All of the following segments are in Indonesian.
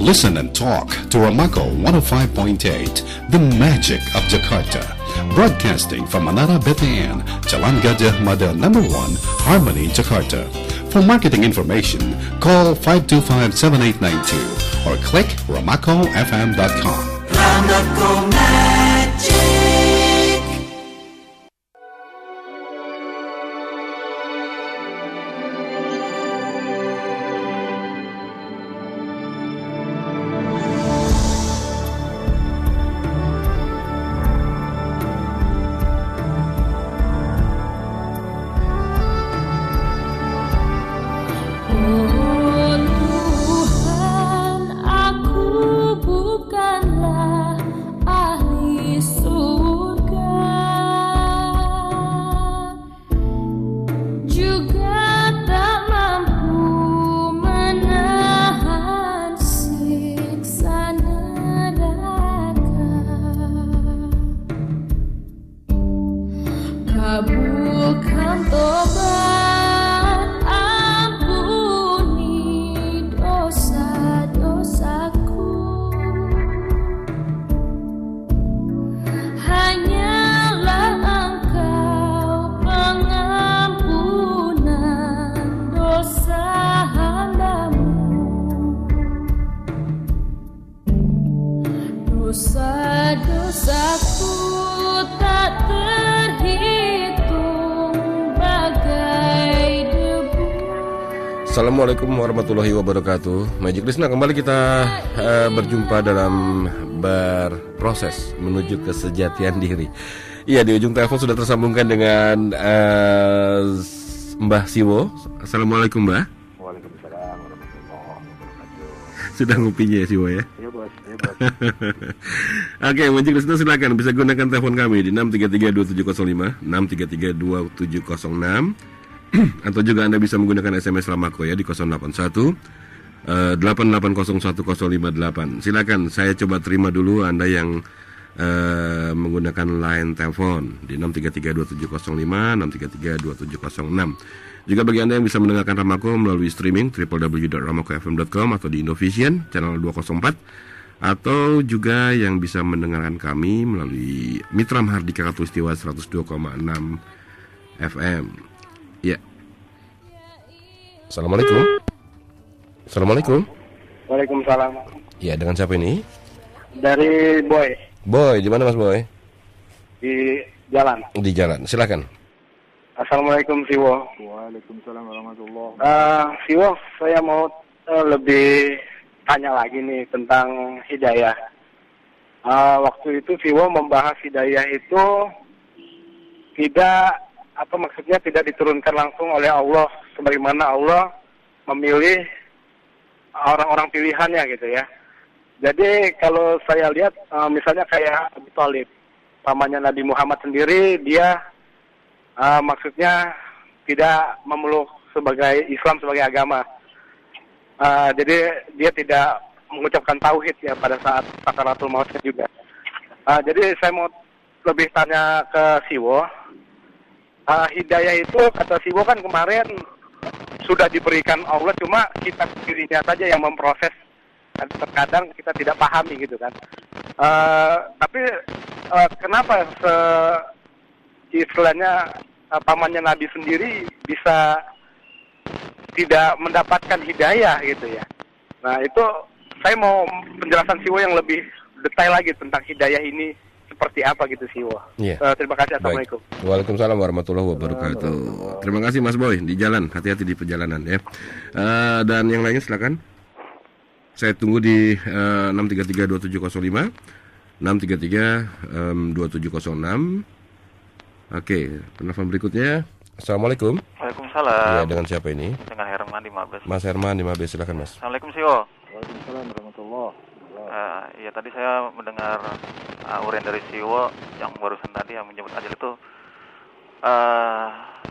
Listen and talk to Ramako 105.8, the magic of Jakarta. Broadcasting from Menara BTN, Jalan Gajah Mada number 1, Harmony, Jakarta. For marketing information, call 525-7892 or click ramakofm.com. Ramako Magic. Dosa-dosaku tak terhitung bagai debu. Assalamualaikum warahmatullahi wabarakatuh. Magic Listener, kembali kita berjumpa dalam berproses menuju kesejatian diri. Iya, di ujung telepon sudah tersambungkan dengan Mbah Siwo. Assalamualaikum, Mbah. Waalaikumsalam warahmatullahi wabarakatuh. Sudah ngopinya ya, Siwo ya? Iya bos. Oke, Magic Listener, silakan bisa gunakan telepon kami di 6332705, 6332706, atau juga Anda bisa menggunakan SMS Ramako ya di 081 8801058. Silakan, saya coba terima dulu Anda yang menggunakan line telepon di 6332705, 6332706. Juga bagi Anda yang bisa mendengarkan Ramako melalui streaming www.ramakofm.com atau di Indovision channel 204, atau juga yang bisa mendengarkan kami melalui Mitra Mahardika Katulistiwa 102,6 FM. Ya. Assalamualaikum. Assalamualaikum. Waalaikumsalam. Ya, dengan siapa ini? Dari Boy Boy, di mana Mas Boy? di jalan. Di jalan. Silakan. Assalamualaikum Siwo. Waalaikumsalam warahmatullahi Siwo, saya mau lebih tanya lagi nih tentang hidayah. Waktu itu Siwo membahas hidayah itu tidak, apa maksudnya, tidak diturunkan langsung oleh Allah, sebagaimana Allah memilih orang-orang pilihannya gitu ya. Jadi kalau saya lihat misalnya kayak Abu Thalib, pamannya Nabi Muhammad sendiri, dia maksudnya tidak memeluk sebagai Islam sebagai agama. Jadi dia tidak mengucapkan tauhid ya pada saat sakaratul mautnya juga. Jadi saya mau lebih tanya ke Siwo. Hidayah itu kata Siwo kan kemarin sudah diberikan Allah, cuma kita sendirinya saja yang memproses. Terkadang kita tidak pahami gitu kan. Tapi kenapa istilahnya pamannya Nabi sendiri bisa tidak mendapatkan hidayah gitu ya. Nah itu saya mau penjelasan Siwo yang lebih detail lagi tentang hidayah ini seperti apa gitu Siwo. Yeah. Terima kasih. Assalamualaikum. Waalaikumsalam warahmatullahi wabarakatuh. Terima kasih Mas Boy, di jalan, hati-hati di perjalanan ya. Dan yang lainnya silakan. Saya tunggu di 6332705, 6332706. Oke, penelpon berikutnya. Assalamualaikum. Waalaikumsalam. Ya, dengan siapa ini? Dengan Herman di Mabes. Mas Herman di Mabes, silakan Mas. Assalamualaikum Siwo. Waalaikumsalam warahmatullahi wabarakatuh. Ya tadi saya mendengar uraian dari Siwo yang barusan tadi yang menyebut ajal itu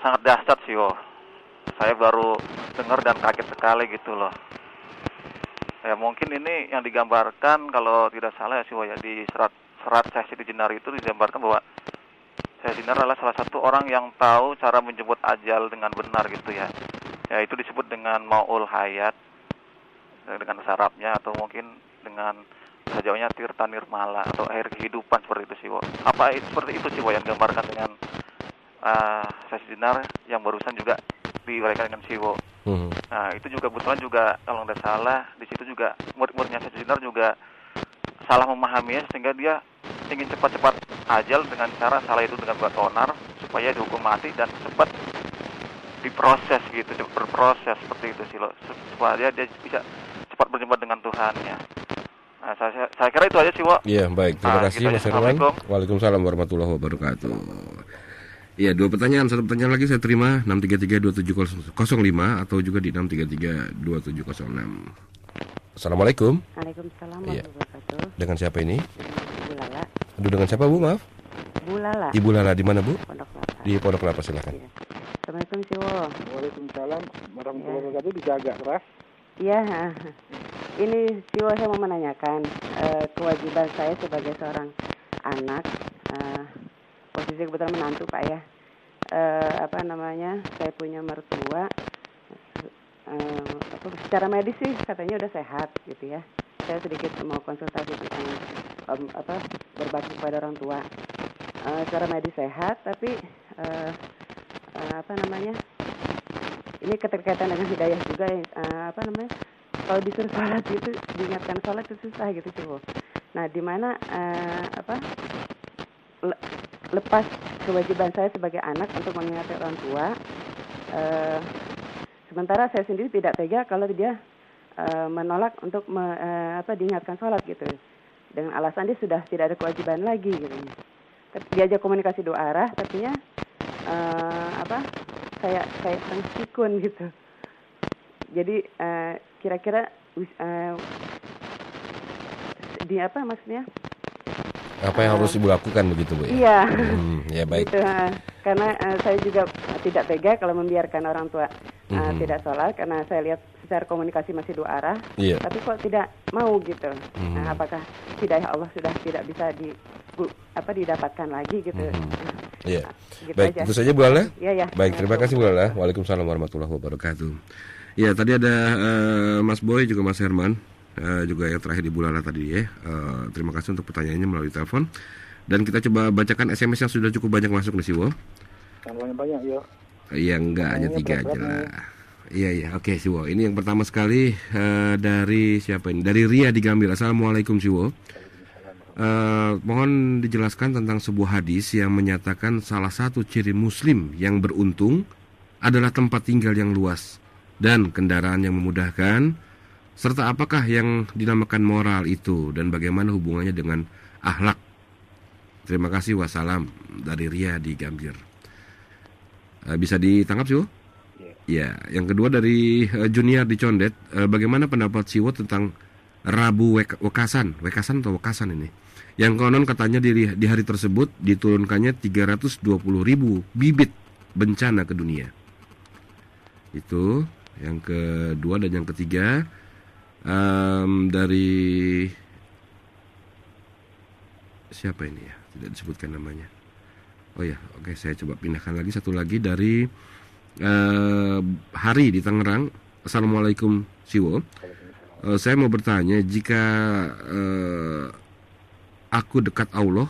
sangat dahsyat Siwo. Saya baru dengar dan kaget sekali gitu loh. Ya mungkin ini yang digambarkan kalau tidak salah ya Siwo ya, di serat Syekh Siti Jenar itu digambarkan bahwa Syekh Jenar adalah salah satu orang yang tahu cara menjemput ajal dengan benar gitu ya. Ya itu disebut dengan Mau'ul Hayat dengan bahasa Arabnya, atau mungkin dengan bahasa Jawanya tirta nirmala atau air kehidupan seperti itu sih, Wo. Apa seperti itu sih, Wo, yang digambarkan dengan sesi dinar yang barusan juga diuraikan dengan Siwo. Nah, itu juga kebetulan juga kalau nggak salah di situ juga murid-muridnya sesi dinar juga salah memahaminya sehingga dia ingin cepat-cepat ajal dengan cara salah itu dengan buat onar supaya dihukum mati dan cepat diproses gitu, berproses seperti itu sih, loh, supaya dia bisa cepat berjumpa dengan Tuhannya. Nah, saya kira itu aja sih, Wo. Iya, baik. Terima kasih gitu Mas aja. Herman. Assalamualaikum. Waalaikumsalam warahmatullahi wabarakatuh. Iya, dua pertanyaan. Satu pertanyaan lagi saya terima 6332705 atau juga di 6332706. Assalamualaikum. Waalaikumsalam Iya. warahmatullahi wabarakatuh. Dengan siapa ini? Bu Lala. Aduh, dengan siapa, Bu? Maaf. Bu Lala. Ibu Lala di mana, Bu? Pondok Kelapa. Di Pondok Kelapa, silakan. Iya. Assalamualaikum Siwo. Waalaikumsalam warahmatullahi wabarakatuh. Bisa agak keras. Iya. Ini Siwo, saya mau menanyakan kewajiban saya sebagai seorang anak, posisi kebetulan menantu Pak ya. Saya punya mertua. Secara medis sih katanya udah sehat gitu ya. Saya sedikit mau konsultasi berbakti kepada orang tua. Secara medis sehat, tapi ini keterkaitan dengan hidayah juga ya. Kalau disuruh sholat gitu, diingatkan sholat itu susah gitu sih, Bu. Nah, di mana lepas kewajiban saya sebagai anak untuk mengingatkan orang tua, sementara saya sendiri tidak tega kalau dia menolak untuk diingatkan sholat gitu, dengan alasan dia sudah tidak ada kewajiban lagi gitu. Diajak komunikasi dua arah, tapinya saya kurang pikun gitu. Jadi kira-kira maksudnya? Apa yang harus Ibu lakukan begitu, Bu? Iya. Ya baik. Gitu, karena saya juga tidak tega kalau membiarkan orang tua tidak sholat, karena saya lihat secara komunikasi masih dua arah, tapi kok tidak mau gitu. Nah, apakah hidayah Allah sudah tidak bisa didapatkan lagi gitu? Iya. Gitu Baik, aja. itu saja Bu Lala. Iya. Baik, terima kasih Bu Lala. Waalaikumsalam warahmatullahi wabarakatuh. Ya, tadi ada Mas Boy juga Mas Herman, juga yang terakhir di Bu Lala tadi ya. Terima kasih untuk pertanyaannya melalui telepon. Dan kita coba bacakan SMS yang sudah cukup banyak masuk nih Siwo. Banyak ya. Iya, enggak, hanya 3 aja lah. Iya, oke Siwo. Ini yang pertama sekali dari siapa ini? Dari Ria di Gambir. Assalamualaikum Siwo. Mohon dijelaskan tentang sebuah hadis yang menyatakan salah satu ciri muslim yang beruntung adalah tempat tinggal yang luas dan kendaraan yang memudahkan, serta apakah yang dinamakan moral itu dan bagaimana hubungannya dengan akhlak. Terima kasih, wassalam. Dari Ria di Gambir. Bisa ditangkap Siwo? Ya. Yang kedua dari Junior di Condet. Bagaimana pendapat Siwo tentang Rabu Wekasan atau Wekasan ini? Yang konon katanya di hari tersebut diturunkannya 320.000 bibit bencana ke dunia. Itu yang kedua. Dan yang ketiga dari siapa ini ya? Tidak disebutkan namanya. Oh ya, oke, saya coba pindahkan lagi. Satu lagi dari Hari di Tangerang. Assalamualaikum Siwo. Saya mau bertanya, jika aku dekat Allah,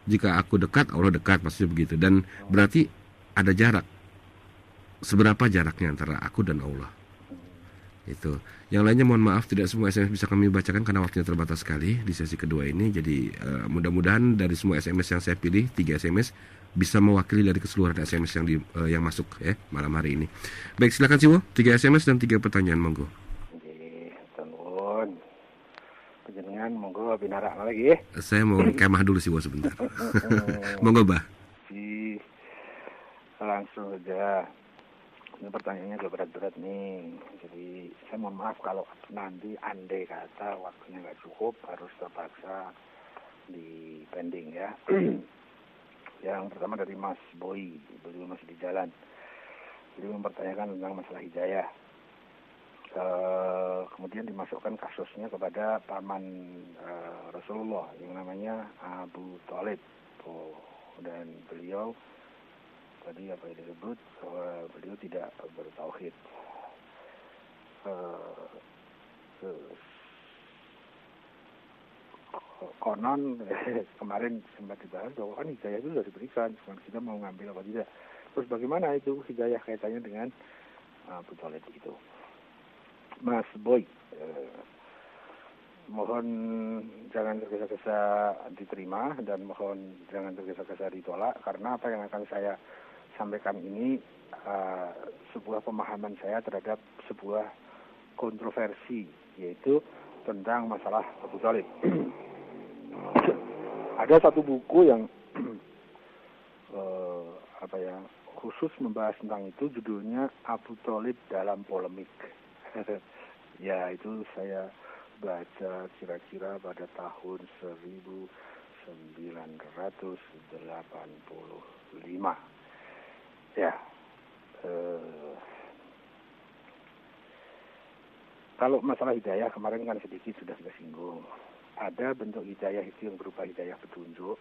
dekat, maksudnya begitu. Dan berarti ada jarak. Seberapa jaraknya antara aku dan Allah? Itu. Yang lainnya mohon maaf, tidak semua SMS bisa kami bacakan karena waktunya terbatas sekali di sesi kedua ini. Jadi mudah-mudahan dari semua SMS yang saya pilih, 3 SMS bisa mewakili dari keseluruhan SMS yang masuk ya malam hari ini. Baik, silakan Siwo, 3 SMS dan 3 pertanyaan, monggo. Jenengan monggo binarak lagi. Saya mau kemah dulu Siwo sebentar. Monggo, Bah. Langsung aja. Ini pertanyaannya agak berat-berat nih. Jadi saya mohon maaf kalau nanti andai kata waktunya nggak cukup, harus terpaksa di pending ya. Yang pertama dari Mas Boy, beliau masih di jalan. Beliau mempertanyakan tentang masalah hidayah. Kemudian dimasukkan kasusnya kepada paman Rasulullah yang namanya Abu Thalib. Dan beliau tadi apa yang disebut bahwa beliau tidak bertauhid. konon kemarin sempat dibahas bahwa kan hidayah itu sudah diberikan, cuma kita mau ngambil apa tidak. Terus bagaimana itu hidayah kaitannya dengan Abu Thalib itu? Mas Boy, mohon jangan tergesa-gesa diterima dan mohon jangan tergesa-gesa ditolak, karena apa yang akan saya sampaikan ini sebuah pemahaman saya terhadap sebuah kontroversi, yaitu tentang masalah Abu Thalib. Ada satu buku yang khusus membahas tentang itu, judulnya Abu Thalib dalam Polemik. Ya, itu saya baca kira-kira pada tahun 1985. Ya, kalau masalah hidayah kemarin kan sedikit sudah kita singgung. Ada bentuk hidayah itu yang berupa hidayah petunjuk,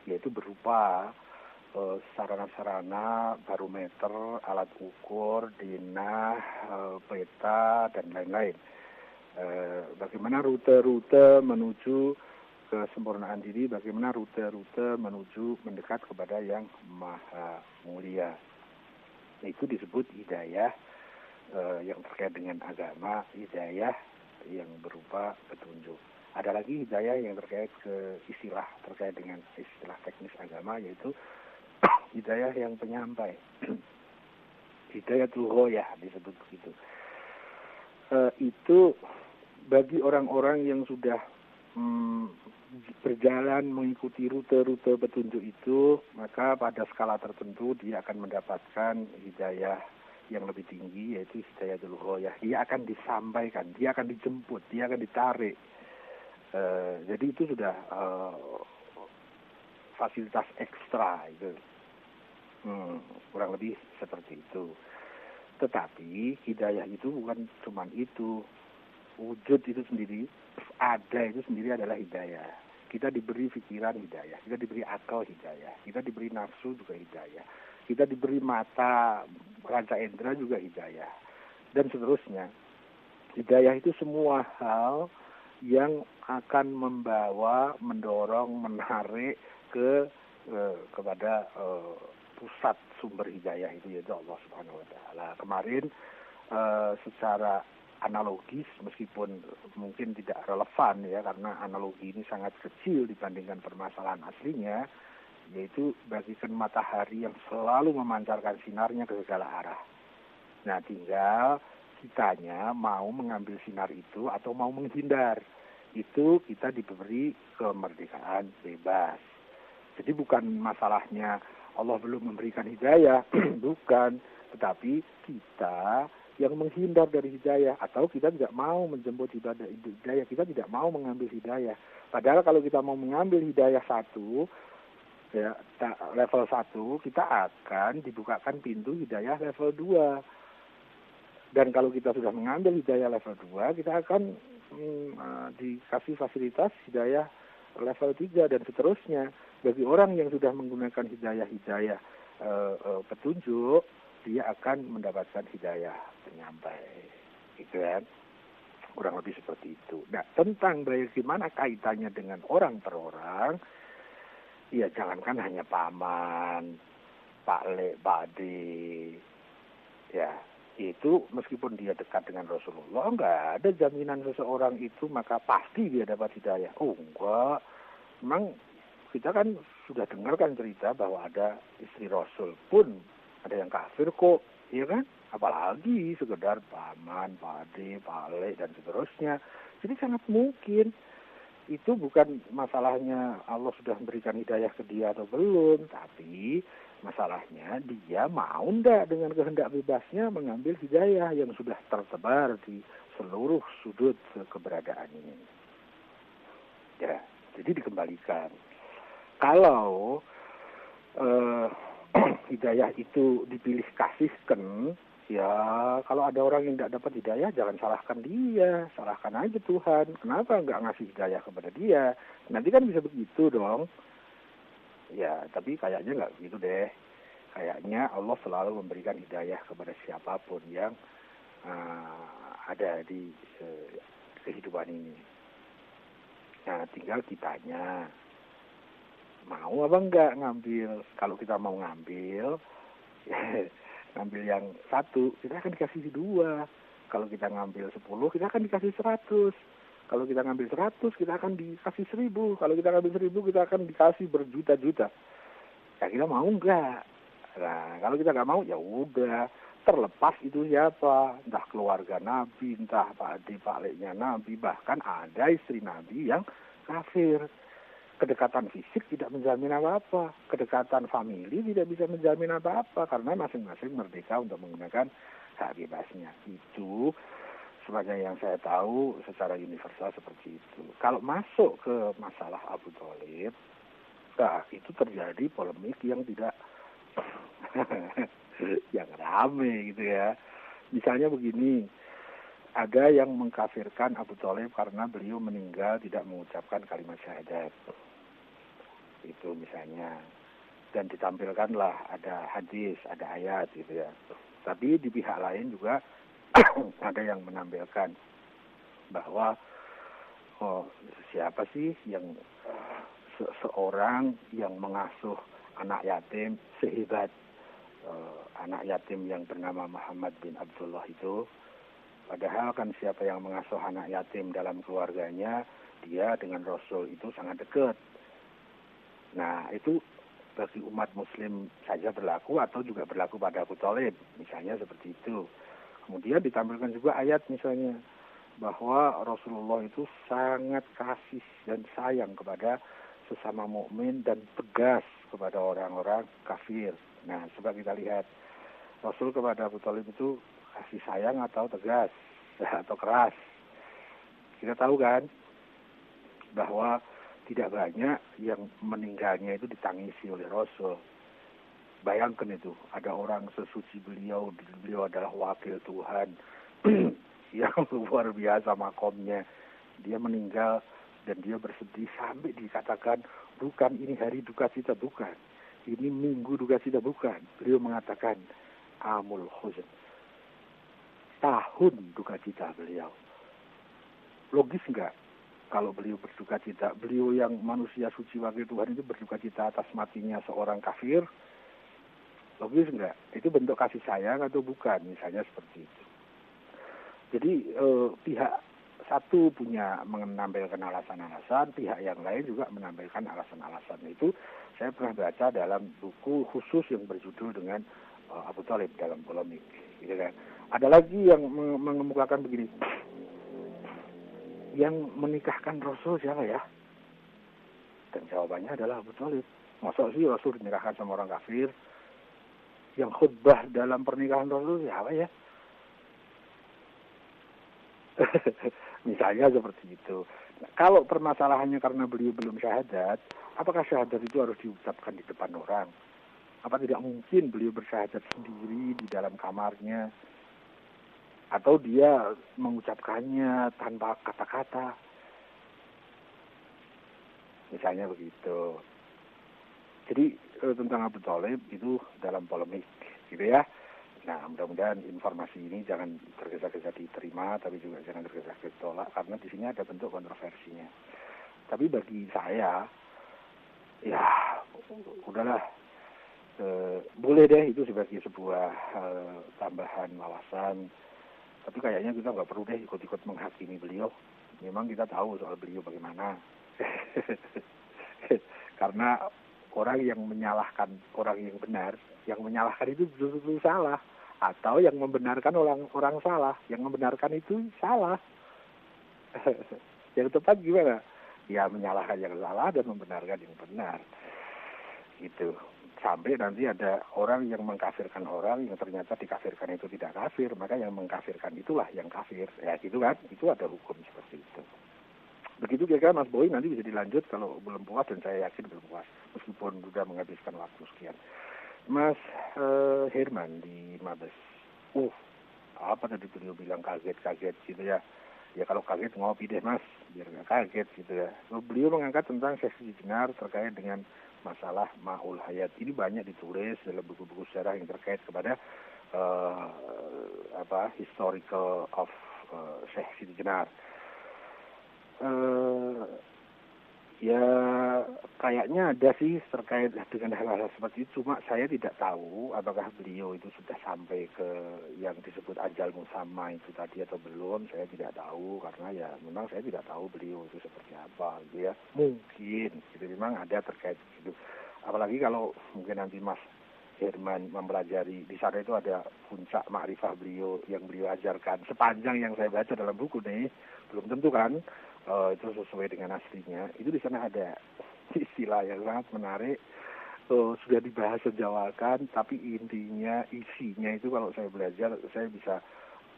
yaitu berupa sarana-sarana, barometer, alat ukur, dinah, peta, dan lain-lain. Bagaimana rute-rute menuju kesempurnaan diri, bagaimana rute-rute menuju mendekat kepada yang maha mulia. Itu disebut hidayah yang terkait dengan agama, hidayah yang berupa petunjuk. Ada lagi hidayah yang terkait ke istilah, terkait dengan istilah teknis agama, yaitu hidayah yang penyampai. Hidayatul ghoyah disebut begitu. Itu bagi orang-orang yang sudah berjalan mengikuti rute-rute petunjuk itu, maka pada skala tertentu dia akan mendapatkan hidayah yang lebih tinggi, yaitu hidayatul ghoyah. Dia akan disampaikan, dia akan dijemput, dia akan ditarik. Jadi itu sudah fasilitas ekstra itu. Kurang lebih seperti itu. Tetapi hidayah itu bukan cuma itu. Wujud itu sendiri, ada itu sendiri adalah hidayah. Kita diberi pikiran hidayah, kita diberi akal hidayah, kita diberi nafsu juga hidayah, kita diberi mata, panca indera juga hidayah, dan seterusnya. Hidayah itu semua hal yang akan membawa, mendorong, menarik kepada pusat sumber hidayah itu, yaitu Allah Subhanahu wa Ta'ala. Kemarin secara analogis, meskipun mungkin tidak relevan ya, karena analogi ini sangat kecil dibandingkan permasalahan aslinya, yaitu bagikan matahari yang selalu memancarkan sinarnya ke segala arah. Nah, tinggal kitanya mau mengambil sinar itu atau mau menghindar. Itu kita diberi kemerdekaan bebas. Jadi bukan masalahnya Allah belum memberikan hidayah, bukan, tetapi kita yang menghindar dari hidayah, atau kita tidak mau menjemput hidayah, kita tidak mau mengambil hidayah. Padahal kalau kita mau mengambil hidayah satu, ya, level 1, kita akan dibukakan pintu hidayah level 2. Dan kalau kita sudah mengambil hidayah level 2, kita akan dikasih fasilitas hidayah level 3 dan seterusnya. Bagi orang yang sudah menggunakan hidayah petunjuk, dia akan mendapatkan hidayah penyampai. Gitu kan? Kurang lebih seperti itu. Nah, tentang bagaimana kaitannya dengan orang per orang, ya jangankan hanya paman, Pak Le, Pak D, ya, itu meskipun dia dekat dengan Rasulullah, enggak ada jaminan seseorang itu maka pasti dia dapat hidayah. Oh enggak, memang kita kan sudah dengar kan cerita bahwa ada istri Rasul pun ada yang kafir kok, ya kan? Apalagi sekedar paman, pade, pale, dan seterusnya. Jadi sangat mungkin itu bukan masalahnya Allah sudah memberikan hidayah ke dia atau belum, tapi masalahnya dia mau enggak dengan kehendak bebasnya mengambil hidayah yang sudah tersebar di seluruh sudut keberadaan ini. Ya, jadi dikembalikan. Kalau hidayah itu dipilih kasihkan, ya kalau ada orang yang tidak dapat hidayah, jangan salahkan dia, salahkan aja Tuhan. Kenapa nggak ngasih hidayah kepada dia? Nanti kan bisa begitu dong. Ya, tapi kayaknya nggak begitu deh. Kayaknya Allah selalu memberikan hidayah kepada siapapun yang ada di kehidupan ini. Nah, tinggal kitanya mau apa enggak ngambil. Kalau kita mau ngambil, ngambil yang 1, kita akan dikasih 2. Kalau kita ngambil 10, kita akan dikasih 100. Kalau kita ngambil 100, kita akan dikasih 1000. Kalau kita ngambil 1000, kita akan dikasih berjuta-juta. Ya kita mau enggak? Nah, kalau kita nggak mau, ya udah. Terlepas itu siapa, entah keluarga Nabi, entah Pak Ade, Pak Leknya Nabi, bahkan ada istri Nabi yang kafir. Kedekatan fisik tidak menjamin apa-apa, kedekatan famili tidak bisa menjamin apa-apa, karena masing-masing merdeka untuk menggunakan hak bebasnya. Itu sebagai yang saya tahu secara universal seperti itu. Kalau masuk ke masalah Abu Thalib, nah itu terjadi polemik yang tidak yang rame gitu ya. Misalnya begini, ada yang mengkafirkan Abu Thalib karena beliau meninggal tidak mengucapkan kalimat syahadat. Itu misalnya. Dan ditampilkanlah ada hadis, ada ayat gitu ya. Tapi di pihak lain juga ada yang menampilkan bahwa siapa sih yang seorang yang mengasuh anak yatim sehebat anak yatim yang bernama Muhammad bin Abdullah itu. Padahal kan siapa yang mengasuh anak yatim dalam keluarganya, dia dengan Rasul itu sangat dekat. Nah, itu bagi umat muslim saja berlaku atau juga berlaku pada Abu Thalib, misalnya seperti itu. Kemudian ditampilkan juga ayat misalnya bahwa Rasulullah itu sangat kasih dan sayang kepada sesama mukmin dan tegas kepada orang-orang kafir. Nah, coba kita lihat Rasul kepada Abu Thalib itu kasih sayang atau tegas atau keras. Kita tahu kan bahwa tidak banyak yang meninggalnya itu ditangisi oleh Rasul. Bayangkan itu, ada orang sesuci beliau adalah wakil Tuhan yang luar biasa makomnya. Dia meninggal dan dia bersedih sampai dikatakan, bukan ini hari duka cita, bukan. Ini minggu duka cita, bukan. Beliau mengatakan, amul huzn. Tahun duka cita beliau. Logis enggak? Kalau beliau berduka cita, beliau yang manusia suci wakil Tuhan itu berduka cita atas matinya seorang kafir, logis enggak? Itu bentuk kasih sayang atau bukan? Misalnya seperti itu. Jadi pihak satu punya menampilkan alasan-alasan, pihak yang lain juga menampilkan alasan-alasan. Itu saya pernah baca dalam buku khusus yang berjudul dengan Abu Thalib dalam polemik. Gitu kan. Ada lagi yang mengemukakan begini, yang menikahkan Rasul siapa ya? Dan jawabannya adalah Abu Thalib. Masa sih Rasul dinikahkan sama orang kafir? Yang khutbah dalam pernikahan Rasul siapa ya? Misalnya seperti itu. Nah, kalau permasalahannya karena beliau belum syahadat, apakah syahadat itu harus diucapkan di depan orang? Apa tidak mungkin beliau bersyahadat sendiri di dalam kamarnya? Atau dia mengucapkannya tanpa kata-kata? Misalnya begitu. Jadi tentang Abu Thalib itu dalam polemik, gitu ya. Nah, mudah-mudahan informasi ini jangan tergesa-gesa diterima, tapi juga jangan tergesa-gesa ditolak, karena di sini ada bentuk kontroversinya. Tapi bagi saya, ya udahlah, boleh deh itu sebagai sebuah tambahan wawasan. Tapi kayaknya kita nggak perlu deh ikut-ikut menghakimi beliau. Memang kita tahu soal beliau bagaimana. Karena orang yang menyalahkan orang yang benar, yang menyalahkan itu betul-betul salah. Atau yang membenarkan orang salah, yang membenarkan itu salah. Yang tepat gimana? Ya menyalahkan yang salah dan membenarkan yang benar. Gitu. Sampai nanti ada orang yang mengkafirkan orang yang ternyata dikafirkan itu tidak kafir, maka yang mengkafirkan itulah yang kafir. Ya gitu kan, itu ada hukum seperti itu. Begitu kira-kira Mas Boy, nanti bisa dilanjut kalau belum puas, dan saya yakin belum puas, meskipun sudah menghabiskan waktu sekian. Mas Herman di Mabes, apa tadi beliau bilang kaget-kaget gitu ya. Ya kalau kaget ngopi deh Mas, biar nggak kaget gitu ya. Beliau mengangkat tentang seksi jenar terkait dengan masalah Ma'ul Hayat. Ini banyak ditulis dalam buku-buku sejarah yang terkait kepada historical of Syekh Siti Jenar. Ya, kayaknya ada sih terkait dengan hal-hal seperti itu. Cuma saya tidak tahu apakah beliau itu sudah sampai ke yang disebut ajal musamma itu tadi atau belum. Saya tidak tahu karena ya memang saya tidak tahu beliau itu seperti apa gitu ya. Mungkin itu memang ada terkait itu. Apalagi kalau mungkin nanti Mas Herman mempelajari di sana itu ada puncak makrifah beliau yang beliau ajarkan sepanjang yang saya baca dalam buku nih, belum tentu kan itu sesuai dengan aslinya. Itu di sana ada istilah yang sangat menarik, sudah dibahas sejawakan, tapi intinya isinya itu kalau saya belajar saya bisa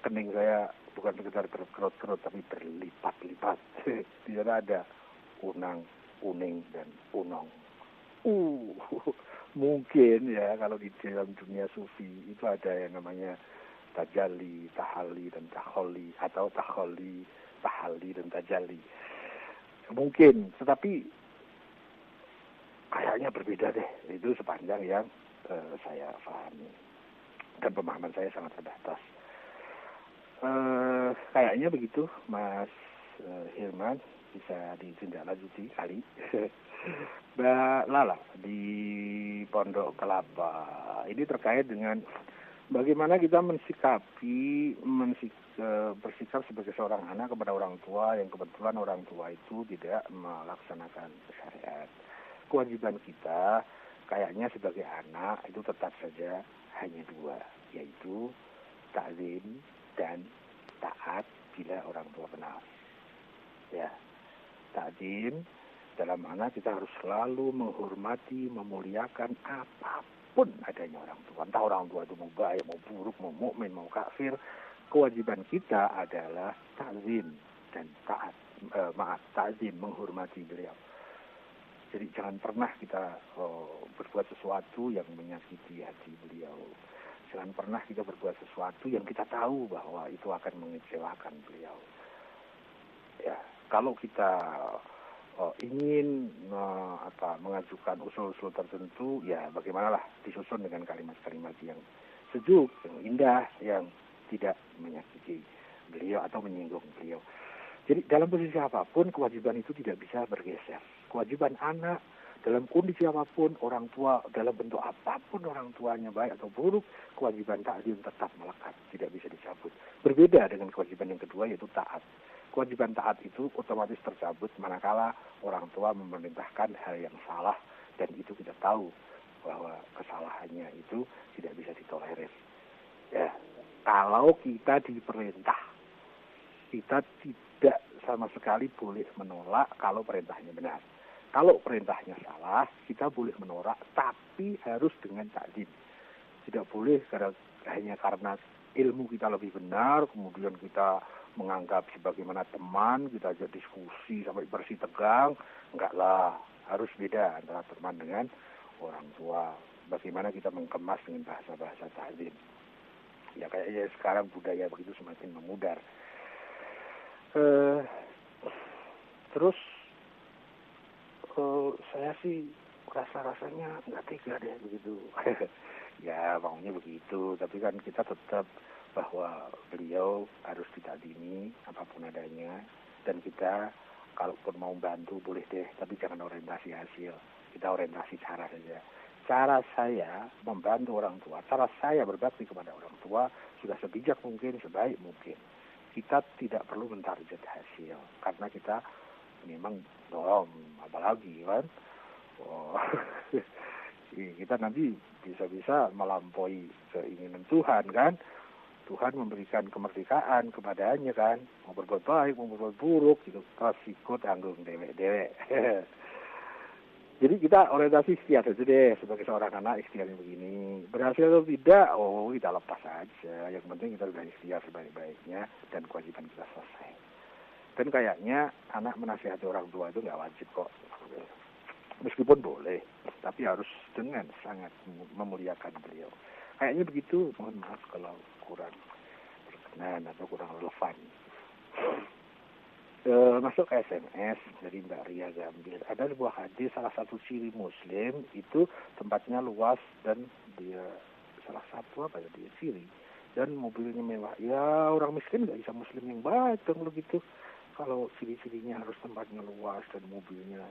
kening saya bukan sekedar berkerut-kerut tapi berlipat-lipat. Di sana ada unang, uning dan unong. Mungkin ya kalau di dalam dunia sufi itu ada yang namanya tajalli, tahalli dan taholli, atau taholli, tahalli dan tajalli. Mungkin, tetapi kayaknya berbeda deh. Itu sepanjang yang saya pahami dan pemahaman saya sangat terbatas. Kayaknya begitu, Mas Herman, bisa ditindaklanjuti kali. Mbak Lala di Pondok Kelapa, ini terkait dengan bagaimana kita bersikap sebagai seorang anak kepada orang tua yang kebetulan orang tua itu tidak melaksanakan syariat. Kewajiban kita kayaknya sebagai anak itu tetap saja hanya dua, yaitu ta'zim dan taat bila orang tua benar. Ya, ta'zim dalam mana kita harus selalu menghormati, memuliakan apapun adanya orang tua. Entah orang tua itu mau baik, mau buruk, mau mukmin, mau kafir. Kewajiban kita adalah ta'zim dan taat. Ta'zim, menghormati beliau. Jadi jangan pernah kita berbuat sesuatu yang menyakiti hati beliau. Jangan pernah kita berbuat sesuatu yang kita tahu bahwa itu akan mengecewakan beliau. Ya, kalau kita ingin mengajukan usul-usul tertentu, ya bagaimanalah disusun dengan kalimat-kalimat yang sejuk, yang indah, yang tidak menyakiti beliau atau menyinggung beliau. Jadi dalam posisi apapun, kewajiban itu tidak bisa bergeser. Kewajiban anak dalam kondisi apapun, orang tua dalam bentuk apapun orang tuanya baik atau buruk, kewajiban ta'zim tetap melekat, tidak bisa dicabut. Berbeda dengan kewajiban yang kedua, yaitu taat. Kewajiban taat itu otomatis tercabut manakala orang tua memerintahkan hal yang salah, dan itu kita tahu bahwa kesalahannya itu tidak bisa ditolerir. Ya, kalau kita diperintah, kita tidak sama sekali boleh menolak kalau perintahnya benar. Kalau perintahnya salah, kita boleh menolak, tapi harus dengan ta'zim. Tidak boleh hanya karena ilmu kita lebih benar, kemudian kita menganggap sebagaimana teman, kita ajak diskusi sampai bersih tegang. Enggak lah, harus beda antara teman dengan orang tua. Bagaimana kita mengemas dengan bahasa-bahasa ta'zim. Ya kayaknya sekarang budaya begitu semakin memudar. Terus saya sih rasa-rasanya nggak tega deh begitu. Ya maunya begitu, tapi kan kita tetap bahwa beliau harus ditakdimi apapun adanya, dan kita kalaupun mau bantu boleh deh, tapi jangan orientasi hasil, kita orientasi cara saja. Cara saya membantu orang tua, cara saya berbakti kepada orang tua sudah sebijak mungkin, sebaik mungkin. Kita tidak perlu mentarget hasil, karena kita memang apalagi kan, kita nanti bisa-bisa melampaui keinginan Tuhan kan. Tuhan memberikan kemerdekaan kepadanya kan, mau berbuat baik, mau berbuat buruk, gitu. Terus ikut tanggung dewek-dewek. Jadi kita orientasi ikhtiar saja deh, sebagai seorang anak ikhtiarnya begini. Berhasil atau tidak, kita lepas aja. Yang penting kita sudah ikhtiar sebaik-baiknya dan kewajiban kita selesai. Dan kayaknya anak menasihati orang tua itu nggak wajib kok. Meskipun boleh, tapi harus dengan sangat memuliakan beliau. Kayaknya begitu, mohon maaf kalau kurang berkenan atau kurang relevan. Masuk ke SMS dari Mbak Ria Gambir. Ada sebuah hadis, salah satu ciri Muslim itu tempatnya luas dan dia salah satu dia ciri dan mobilnya mewah. Ya orang miskin nggak bisa Muslim yang baik dong begitu. kalau ciri-cirinya harus tempatnya luas dan mobilnya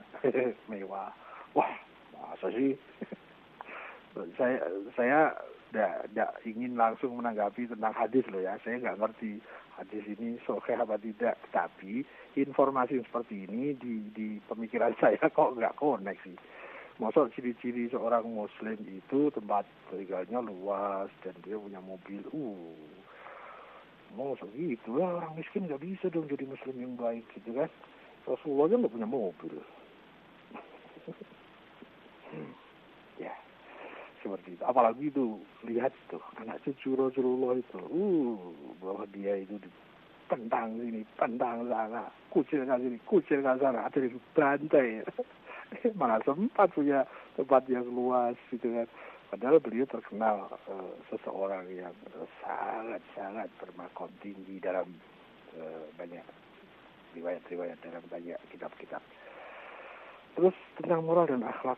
mewah. Wah, masa sih? saya tidak ingin langsung menanggapi tentang hadis loh ya. Saya nggak ngerti hadis ini sahih apa tidak. Tapi informasi seperti ini di pemikiran saya kok nggak connect sih. Maksud ciri-ciri seorang Muslim itu tempat tinggalnya luas dan dia punya mobil. Mau segitu lah, orang miskin nggak bisa dong jadi Muslim yang baik gitu kan. Rasulullah aja nggak punya mobil. Ya. Seperti itu. Apalagi itu lihat tuh anak cucu Rasulullah itu, bahwa dia itu ditendang sini, tendang sana, kucilkan sini, kucilkan sana, ada di bantai. Mana sempat punya tempat yang luas gitu kan. Padahal beliau terkenal seseorang yang sangat bermakom tinggi dalam banyak riwayat-riwayat, dalam banyak kitab-kitab. Terus tentang moral dan akhlak.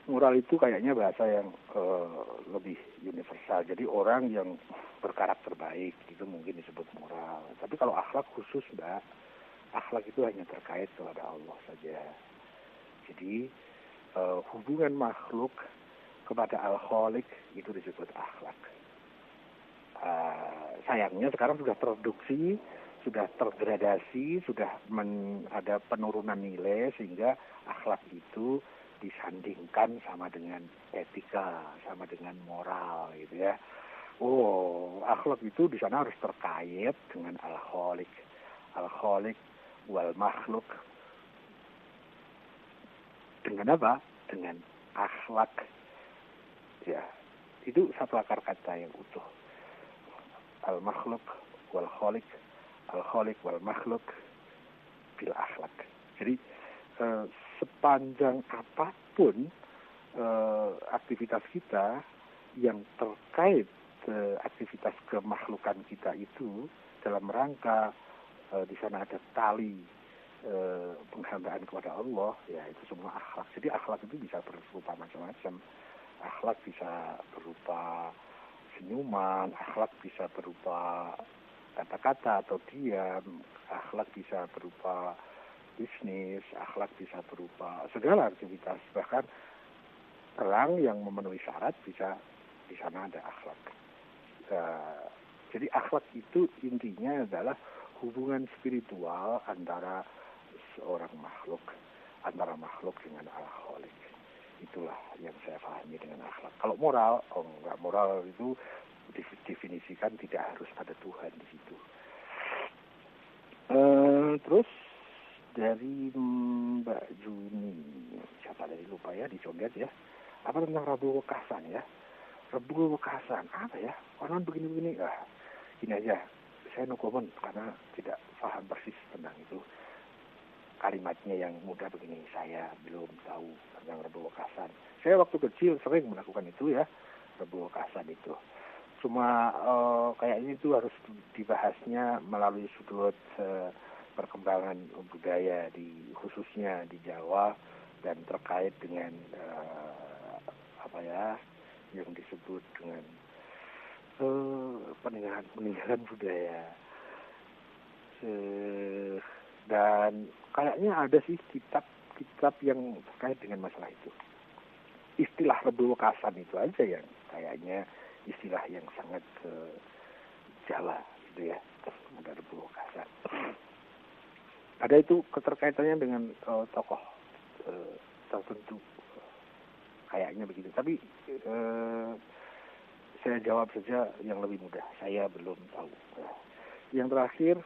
Moral itu kayaknya bahasa yang lebih universal. Jadi orang yang berkarakter baik itu mungkin disebut moral. Tapi kalau akhlak khusus, Mbak, akhlak itu hanya terkait kepada Allah saja. Jadi hubungan makhluk kepada Al-Khaliq itu disebut akhlak. Sayangnya sekarang sudah tereduksi, sudah tergradasi, sudah ada penurunan nilai sehingga akhlak itu disandingkan sama dengan etika, sama dengan moral gitu ya. Akhlak itu di sana harus terkait dengan Al-Khaliq. Al-Khaliq wal makhluk. Dengan apa? Dengan akhlak. Ya, itu satu akar kata yang utuh. Al-makhluk wal khaliq, al-khaliq wal makhluk bil akhlak. Jadi sepanjang apapun aktivitas kita yang terkait aktivitas kemakhlukan kita itu dalam rangka di sana ada tali penghambaan kepada Allah, ya itu semua akhlak. Jadi akhlak itu bisa berupa macam-macam. Akhlak bisa berupa senyuman, akhlak bisa berupa kata-kata atau diam, akhlak bisa berupa bisnis, akhlak bisa berupa segala aktivitas, bahkan terang yang memenuhi syarat bisa di sana ada akhlak. Jadi akhlak itu intinya adalah hubungan spiritual antara seorang makhluk, antara makhluk dengan Al-Khaliq. Itulah yang saya pahami dengan akhlak. Kalau moral, enggak, moral itu didefinisikan tidak harus ada Tuhan di situ. Terus dari Mbak Juni, siapa dari lupa ya, dicondet ya. Apa tentang Rabu Wekasan ya? Rabu Wekasan, apa ya? Orang begini-begini, ini aja. Saya no comment karena tidak paham persis tentang itu. Kalimatnya yang mudah begini, saya belum tahu tentang Rabu Wekasan. Saya waktu kecil sering melakukan itu ya, Rabu Wekasan itu. Cuma kayaknya itu harus dibahasnya melalui sudut perkembangan budaya khususnya di Jawa dan terkait dengan yang disebut dengan peninggalan budaya. Dan kayaknya ada sih kitab yang terkait dengan masalah itu. Istilah Rabu Wekasan itu aja yang kayaknya istilah yang sangat Jawa gitu ya. Ada Rabu Wekasan. Ada itu keterkaitannya dengan tokoh tertentu, kayaknya begitu. Tapi saya jawab saja yang lebih mudah. Saya belum tahu. Yang terakhir,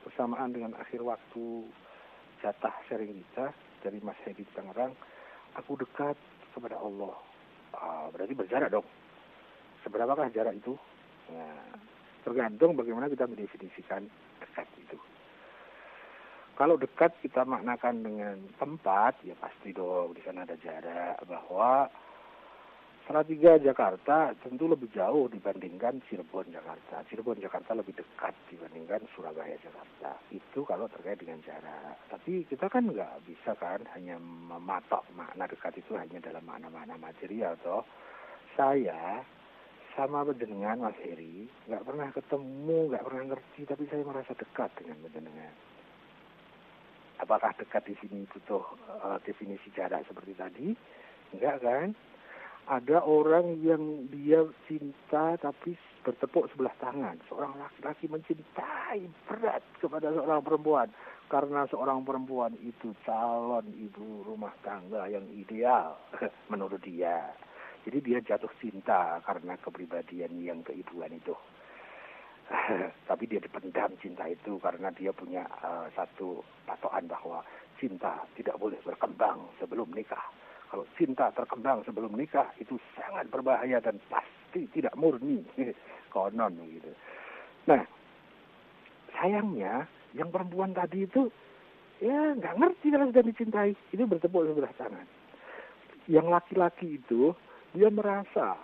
bersamaan dengan akhir waktu jatah sharing kita dari Mas Hedi Tangerang, aku dekat kepada Allah. Berarti berjarak dong. Seberapakah jarak itu? Nah, tergantung bagaimana kita mendefinisikan dekat itu. Kalau dekat kita maknakan dengan tempat, ya pasti dong di sana ada jarak. Bahwa Salatiga Jakarta tentu lebih jauh dibandingkan Cirebon Jakarta. Cirebon Jakarta lebih dekat dibandingkan Surabaya Jakarta. Itu kalau terkait dengan jarak. Tapi kita kan nggak bisa kan hanya mematok makna dekat itu hanya dalam makna-makna material. Toh saya sama dengan Mas Heri, nggak pernah ketemu, nggak pernah ngerti, tapi saya merasa dekat dengan jenengan. Apakah dekat di sini butuh definisi jarak seperti tadi? Enggak kan? Ada orang yang dia cinta tapi bertepuk sebelah tangan. Seorang laki-laki mencintai berat kepada seorang perempuan karena seorang perempuan itu calon ibu rumah tangga yang ideal menurut dia. Jadi dia jatuh cinta karena kepribadian yang keibuan itu. Tapi dia dipendam cinta itu karena dia punya satu patokan bahwa cinta tidak boleh berkembang sebelum nikah. Kalau cinta terkembang sebelum nikah itu sangat berbahaya dan pasti tidak murni. Konon gitu. Nah, sayangnya yang perempuan tadi itu ya nggak ngerti kalau sudah dicintai. Itu bertepuk sebelah tangan. Yang laki-laki itu dia merasa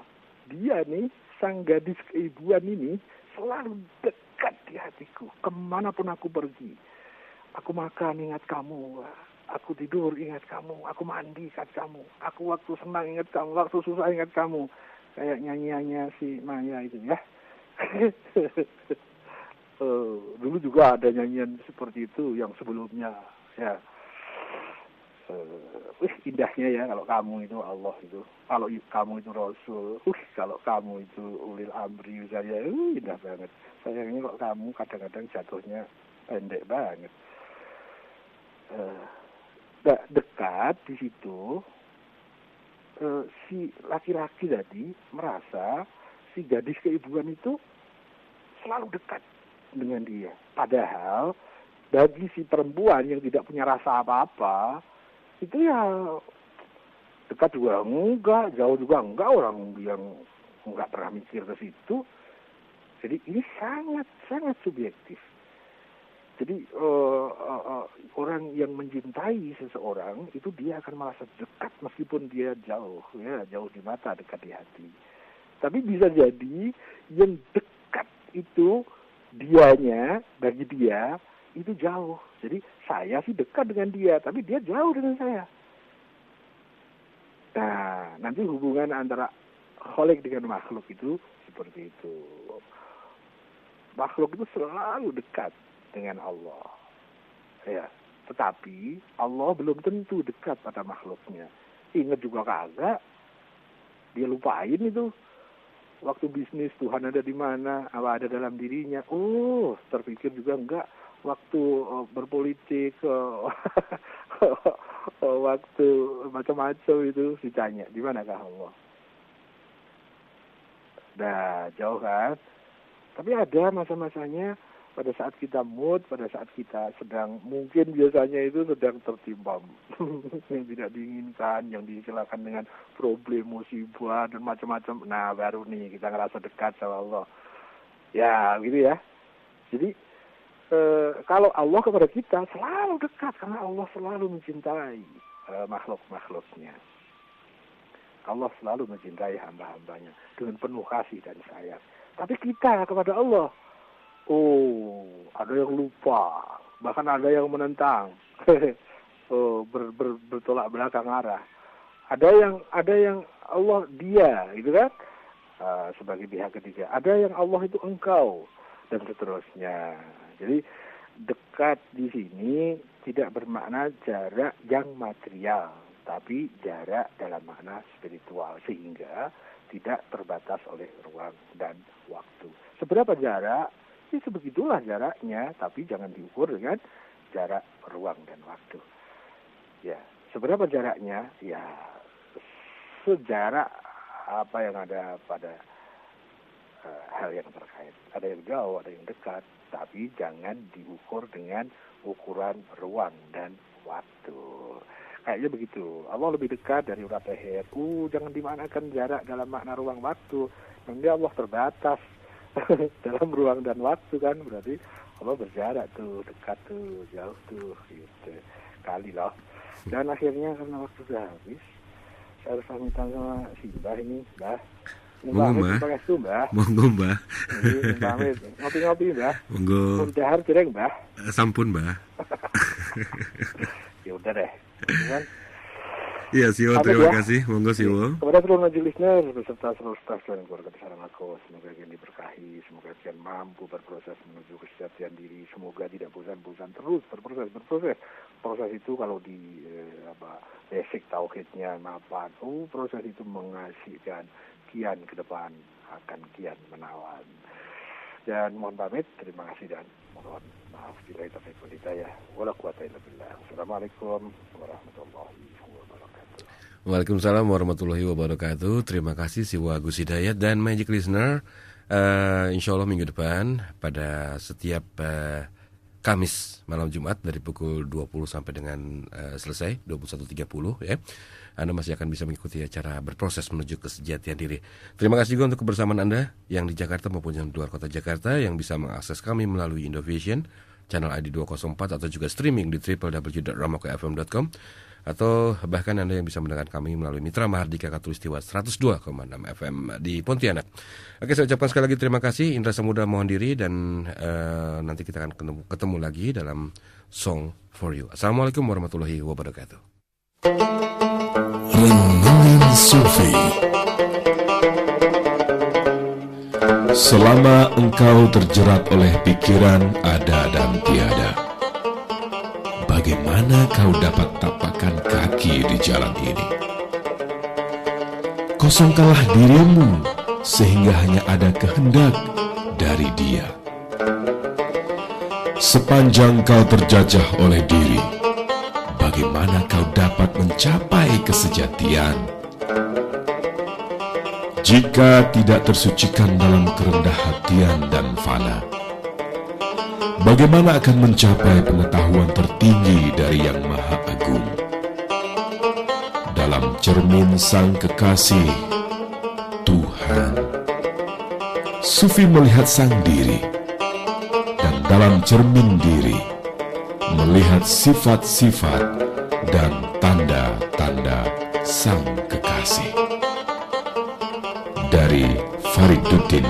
dia nih sang gadis keibuan ini selalu dekat di hatiku. Kemanapun aku pergi, aku makan ingat kamu, aku tidur ingat kamu, aku mandi ingat kamu, aku waktu senang ingat kamu, waktu susah ingat kamu. Kayak nyanyiannya si Maya itu ya. Dulu juga ada nyanyian seperti itu yang sebelumnya ya. Indahnya ya kalau kamu itu Allah itu, kalau kamu itu Rasul, kalau kamu itu ulil amri saya, indah banget. Sayangnya kok kamu kadang-kadang jatuhnya pendek banget. Dekat di situ si laki-laki tadi merasa si gadis keibuan itu selalu dekat dengan dia. Padahal bagi si perempuan yang tidak punya rasa apa-apa itu ya dekat juga enggak, jauh juga enggak, orang yang enggak pernah mikir ke situ. Jadi ini sangat subjektif. Jadi orang yang mencintai seseorang itu dia akan merasa dekat meskipun dia jauh, ya jauh di mata, dekat di hati. Tapi bisa jadi yang dekat itu dianya, bagi dia itu jauh. Jadi saya sih dekat dengan dia, tapi dia jauh dengan saya. Nah, nanti hubungan antara khalik dengan makhluk itu seperti itu. Makhluk itu selalu dekat dengan Allah. Ya, tetapi Allah belum tentu dekat pada makhluknya. Ingat juga kagak, dia lupain itu. Waktu bisnis Tuhan ada di mana, apa ada dalam dirinya. Terpikir juga enggak. Waktu berpolitik, waktu macam-macam itu ditanya, di manakah Allah? Nah, jauh kan? Tapi ada masa-masanya pada saat kita mood, pada saat kita sedang, mungkin biasanya itu sedang tertimpa yang tidak diinginkan, yang disilakan dengan problem, musibah, dan macam-macam. Nah, baru nih kita ngerasa dekat sama Allah. Ya, gitu ya. Jadi, kalau Allah kepada kita selalu dekat karena Allah selalu mencintai makhluk-makhluknya. Allah selalu mencintai hamba-hambanya dengan penuh kasih dan sayang. Tapi kita kepada Allah, ada yang lupa, bahkan ada yang menentang, bertolak belakang arah. Ada yang Allah dia, gitu kan? Sebagai pihak ketiga. Ada yang Allah itu engkau dan seterusnya. Jadi dekat di sini tidak bermakna jarak yang material, tapi jarak dalam makna spiritual, sehingga tidak terbatas oleh ruang dan waktu. Seberapa jarak? Ya sebegitulah jaraknya, tapi jangan diukur dengan jarak ruang dan waktu. Ya, seberapa jaraknya? Ya, sejarak apa yang ada pada hal yang terkait. Ada yang jauh, ada yang dekat, tapi jangan diukur dengan ukuran ruang dan waktu. Kayaknya begitu. Allah lebih dekat dari urat leher. Jangan dimanakan jarak dalam makna ruang waktu. Nanti Allah terbatas dalam ruang dan waktu kan. Berarti Allah berjarak tuh, dekat tuh, jauh tuh, gitu. Kali loh. Dan akhirnya karena waktu sudah habis, saya harus pamitan sama si Mbah ini, Mbah. Monggo Mbah. Monggo Mbah. Pamit. Ngopi-ngopi Mbah. Monggo. Pun dahar dereng Mbah. Sampun Mbah. Ya udah deh. Kan? Iya, Siwo, terima kasih. Monggo Siwo. Kepada seluruh majelisnya beserta seluruh staf dan keluarga besar Mako, semoga kalian diberkahi, semoga kalian mampu berproses menuju kesejatian diri, semoga tidak bosan-bosan terus berproses. Proses itu kalau di basic tauhidnya mapan, proses itu menghasilkan kian ke depan akan kian menawan. Dan mohon pamit, terima kasih dan mohon maaf bila taufiq wal hidayah wala quwata illa billah. Assalamualaikum warahmatullahi wabarakatuh. Waalaikumsalam warahmatullahi wabarakatuh. Terima kasih Siwa Gus Hidayat dan Magic Listener. Insya Allah minggu depan pada setiap Kamis malam Jumat dari pukul 20 sampai dengan selesai 21.30 ya. Anda masih akan bisa mengikuti acara berproses menuju kesejatian diri. Terima kasih juga untuk kebersamaan Anda yang di Jakarta maupun yang di luar kota Jakarta yang bisa mengakses kami melalui Indovision channel ID 204 atau juga streaming di www.ramokfm.com atau bahkan Anda yang bisa mendengar kami melalui Mitra Mahardika Katulistiwa 102,6 FM di Pontianak. Oke, saya ucapkan sekali lagi terima kasih. Indra Samudra mohon diri dan nanti kita akan ketemu lagi dalam Song for You. Assalamualaikum warahmatullahi wabarakatuh. Renungan Sufi. Selama engkau terjerat oleh pikiran ada dan tiada, bagaimana kau dapat tapakkan kaki di jalan ini? Kosongkanlah dirimu sehingga hanya ada kehendak dari Dia. Sepanjang kau terjajah oleh diri, bagaimana kau dapat mencapai kesejatian? Jika tidak tersucikan dalam kerendah hatian dan fana, bagaimana akan mencapai pengetahuan tertinggi dari Yang Maha Agung? Dalam cermin Sang Kekasih, Tuhan, Sufi melihat Sang Diri, dan dalam cermin diri, melihat sifat-sifat dan tanda-tanda Sang Kekasih. Dari Fariduddin